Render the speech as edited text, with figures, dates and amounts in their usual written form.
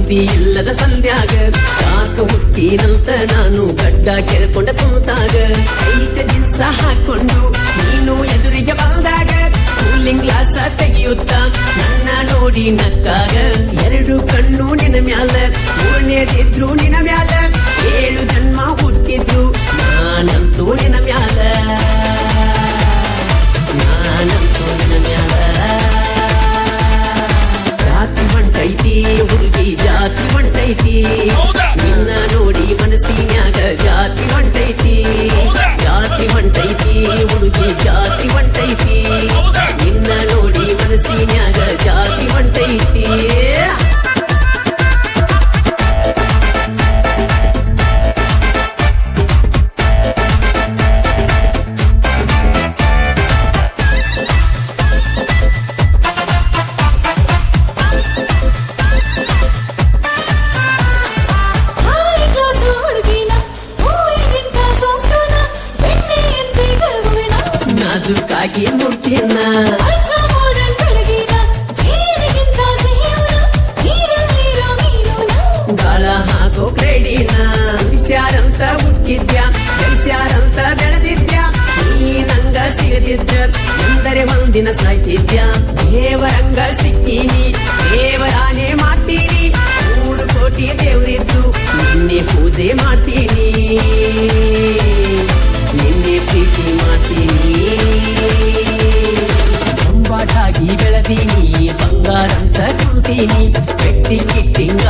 ಮಂದಿ ಇಲ್ಲದ ಸಂಧ್ಯಾಗ ಕಾಕ ಹುಟ್ಟಿನಂತ ನಾನು ಗಡ್ಡ ಕೆರ್ಕೊಂಡ ಕುಂತಾಗ ಐಟ ಜಿನ್ಸ ಹಾಕೊಂಡು ನೀನು ಎದುರಿಗೆ ಬಂದಾಗ ಕೂಲಿಂಗ್ ಗ್ಲಾಸ ತೆಗೆಯುತ್ತ ನನ್ನ ನೋಡಿ ನಕ್ಕಾಗ ಎರಡು ಕಣ್ಣು ನಿನ್ನ ಮ್ಯಾಲ ಮೂರನೇದಿದ್ರು ನಿನ್ನ ಮ್ಯಾಲ 7 ಜನ್ಮ ಹುಟ್ಟಿದ್ರು ನಾನಂತೂ ನಿನ್ನ ಮ್ಯಾಲ ಜಾತಿ ಹೊಂಟೈತಿ ಹುಡುಗಿ ಜಾತಿ ಹೊಂಟೈತಿ ನಿನ್ನ ನೋಡಿ ಮನಸ್ಸಿನ್ಯಾಗ ಜಾತಿ ಹೊಂಟೈತಿ ಜಾತಿ ಹೊಂಟೈತಿ ಹುಡುಗಿ ಜಾತಿ ಹೊಂಟೈತಿ ನಿನ್ನ ನೋಡಿ ಮನಸ್ಸಿನ್ಯಾಗ ಜಾತಿ ಹೊಂಟೈತಿ ನಾಜುಕಾಗಿ ಮುಟ್ಟಿನ ಗಾಳ ಹಾಕೋ ಕ್ರೇಡಿನ ಬಿಸ್ಯಾರಂತ ಹುಟ್ಟಿದ್ಯ ಬೆಳೆಸ್ಯಾರಂತ ಬೆಳೆದಿದ್ಯ ನೀ ನಂಗ ಸಿಗದಿದ್ದ ಎಂದರೆ ಒಂದಿನ ಸಾಯ್ತಿದ್ಯ ದೇವರಂಗ ಸಿಕ್ಕೀನಿ ದೇವರಾನೇ ಮಾಡ್ತೀನಿ 3 ಕೋಟಿ ದೇವರಿದ್ದು ನಿನ್ನೆ ಪೂಜೆ ಮಾಡ್ತೀನಿ ನಿನ್ನೆ ಪ್ರೀತಿ ಮಾಡ್ತೀನಿ ಬಂಬಾಟಾಗಿ ಬೆಳೆದೀನಿ ಬಂಗಾರಂತ ಕುಂತೀನಿ ಬೆಟ್ಟಿ ಕಿಟ್ಟಿಂಗ